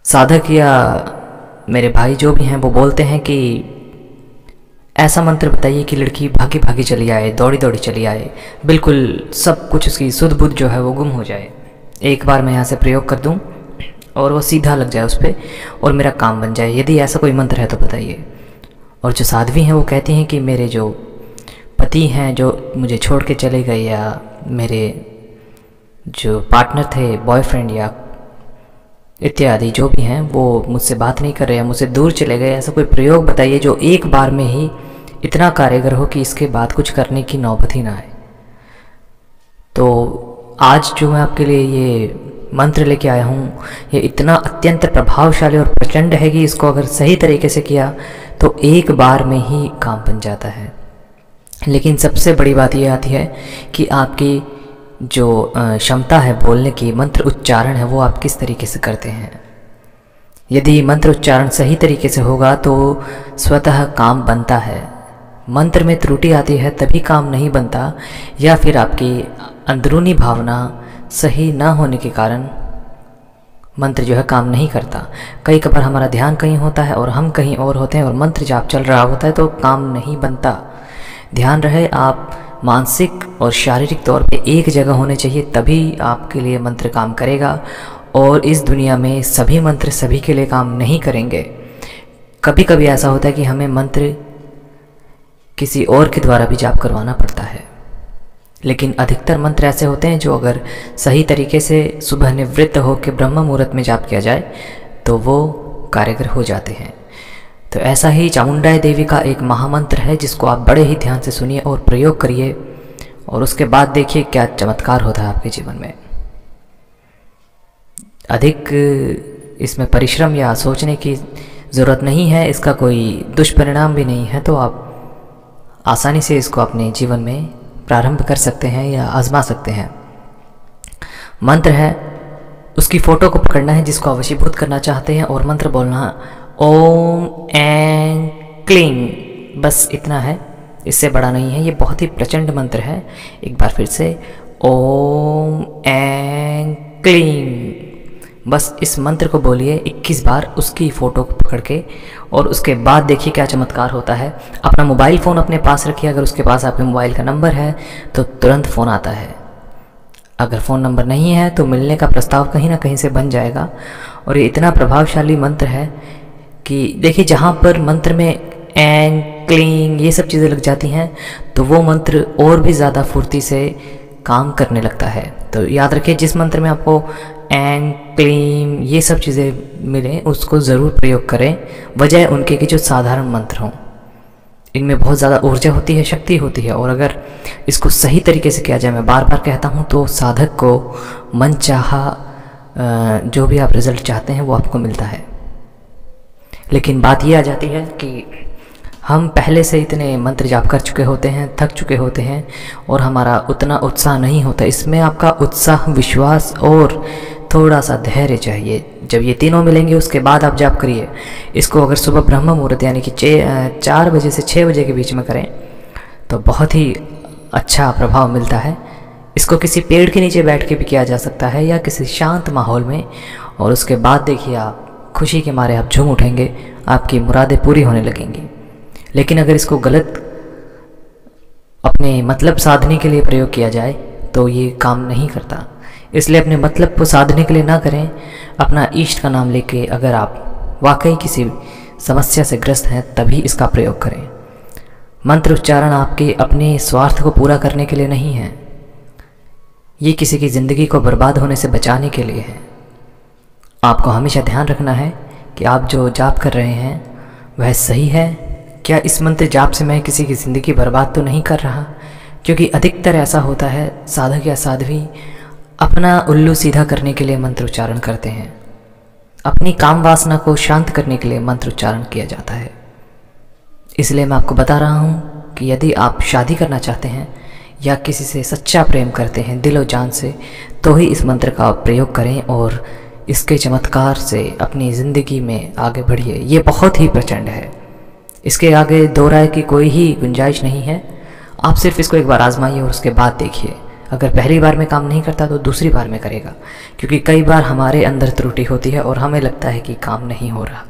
साधक या मेरे भाई जो भी हैं वो बोलते हैं कि ऐसा मंत्र बताइए कि लड़की भागी भागी चली आए, दौड़ी दौड़ी चली आए, बिल्कुल सब कुछ उसकी सुध बुध जो है वो गुम हो जाए। एक बार मैं यहाँ से प्रयोग कर दूँ और वो सीधा लग जाए उस पर और मेरा काम बन जाए। यदि ऐसा कोई मंत्र है तो बताइए। और जो साध्वी हैं वो कहती हैं कि मेरे जो पति हैं जो मुझे छोड़ के चले गए, या मेरे जो पार्टनर थे, बॉयफ्रेंड या इत्यादि जो भी हैं, वो मुझसे बात नहीं कर रहे हैं, मुझसे दूर चले गए। ऐसा कोई प्रयोग बताइए जो एक बार में ही इतना कारगर हो कि इसके बाद कुछ करने की नौबत ही ना आए। तो आज जो मैं आपके लिए ये मंत्र लेके आया हूँ, ये इतना अत्यंत प्रभावशाली और प्रचंड है कि इसको अगर सही तरीके से किया तो एक बार में ही काम बन जाता है। लेकिन सबसे बड़ी बात ये आती है कि आपकी जो क्षमता है बोलने की, मंत्र उच्चारण है, वो आप किस तरीके से करते हैं। यदि मंत्र उच्चारण सही तरीके से होगा तो स्वतः काम बनता है। मंत्र में त्रुटि आती है तभी काम नहीं बनता, या फिर आपकी अंदरूनी भावना सही ना होने के कारण मंत्र जो है काम नहीं करता। कई बार हमारा ध्यान कहीं होता है और हम कहीं और होते हैं और मंत्र जाप चल रहा होता है तो काम नहीं बनता। ध्यान रहे, आप मानसिक और शारीरिक तौर पे एक जगह होने चाहिए, तभी आपके लिए मंत्र काम करेगा। और इस दुनिया में सभी मंत्र सभी के लिए काम नहीं करेंगे। कभी कभी ऐसा होता है कि हमें मंत्र किसी और के द्वारा भी जाप करवाना पड़ता है, लेकिन अधिकतर मंत्र ऐसे होते हैं जो अगर सही तरीके से सुबह निवृत्त होकर ब्रह्म मुहूर्त में जाप किया जाए तो वो कारगर हो जाते हैं। तो ऐसा ही चामुंडाई देवी का एक महामंत्र है जिसको आप बड़े ही ध्यान से सुनिए और प्रयोग करिए, और उसके बाद देखिए क्या चमत्कार होता है आपके जीवन में। अधिक इसमें परिश्रम या सोचने की ज़रूरत नहीं है, इसका कोई दुष्परिणाम भी नहीं है, तो आप आसानी से इसको अपने जीवन में प्रारंभ कर सकते हैं या आजमा सकते हैं। मंत्र है, उसकी फ़ोटो को पकड़ना है जिसको आप वशीभूत करना चाहते हैं, और मंत्र बोलना ओम ऐं क्लीं, बस इतना है, इससे बड़ा नहीं है। ये बहुत ही प्रचंड मंत्र है। एक बार फिर से, ओम ऐं क्लीं, बस इस मंत्र को बोलिए 21 बार उसकी फ़ोटो को पकड़ के, और उसके बाद देखिए क्या चमत्कार होता है। अपना मोबाइल फ़ोन अपने पास रखिए, अगर उसके पास आपके मोबाइल का नंबर है तो तुरंत फ़ोन आता है। अगर फ़ोन नंबर नहीं है तो मिलने का प्रस्ताव कहीं ना कहीं से बन जाएगा। और ये इतना प्रभावशाली मंत्र है कि देखिए, जहाँ पर मंत्र में ऐं क्लीं ये सब चीज़ें लग जाती हैं तो वो मंत्र और भी ज़्यादा फुर्ती से काम करने लगता है। तो याद रखिए, जिस मंत्र में आपको ऐं क्लीं ये सब चीज़ें मिलें उसको ज़रूर प्रयोग करें, बजाय उनके कि जो साधारण मंत्र हों। इनमें बहुत ज़्यादा ऊर्जा होती है, शक्ति होती है, और अगर इसको सही तरीके से किया जाए, मैं बार बार कहता हूँ, तो साधक को मनचाहा जो भी आप रिज़ल्ट चाहते हैं वो आपको मिलता है। लेकिन बात ये आ जाती है कि हम पहले से इतने मंत्र जाप कर चुके होते हैं, थक चुके होते हैं, और हमारा उतना उत्साह नहीं होता। इसमें आपका उत्साह, विश्वास और थोड़ा सा धैर्य चाहिए। जब ये तीनों मिलेंगे उसके बाद आप जाप करिए। इसको अगर सुबह ब्रह्म मुहूर्त यानी कि 4 बजे से 6 बजे के बीच में करें तो बहुत ही अच्छा प्रभाव मिलता है। इसको किसी पेड़ के नीचे बैठ के भी किया जा सकता है या किसी शांत माहौल में, और उसके बाद देखिए आप खुशी के मारे आप झूम उठेंगे, आपकी मुरादें पूरी होने लगेंगी। लेकिन अगर इसको गलत अपने मतलब साधने के लिए प्रयोग किया जाए तो ये काम नहीं करता। इसलिए अपने मतलब को साधने के लिए ना करें, अपना इष्ट का नाम लेके अगर आप वाकई किसी समस्या से ग्रस्त हैं तभी इसका प्रयोग करें। मंत्र उच्चारण आपके अपने स्वार्थ को पूरा करने के लिए नहीं है, ये किसी की ज़िंदगी को बर्बाद होने से बचाने के लिए है। आपको हमेशा ध्यान रखना है कि आप जो जाप कर रहे हैं वह सही है। क्या इस मंत्र जाप से मैं किसी की ज़िंदगी बर्बाद तो नहीं कर रहा? क्योंकि अधिकतर ऐसा होता है, साधक या साध्वी अपना उल्लू सीधा करने के लिए मंत्र उच्चारण करते हैं, अपनी काम वासना को शांत करने के लिए मंत्र उच्चारण किया जाता है। इसलिए मैं आपको बता रहा हूँ कि यदि आप शादी करना चाहते हैं या किसी से सच्चा प्रेम करते हैं दिलो जान से, तो ही इस मंत्र का प्रयोग करें और इसके चमत्कार से अपनी ज़िंदगी में आगे बढ़िए। ये बहुत ही प्रचंड है, इसके आगे दो राय की कोई ही गुंजाइश नहीं है। आप सिर्फ इसको एक बार आजमाइए और उसके बाद देखिए अगर पहली बार में काम नहीं करता तो दूसरी बार में करेगा, क्योंकि कई बार हमारे अंदर त्रुटि होती है और हमें लगता है कि काम नहीं हो रहा।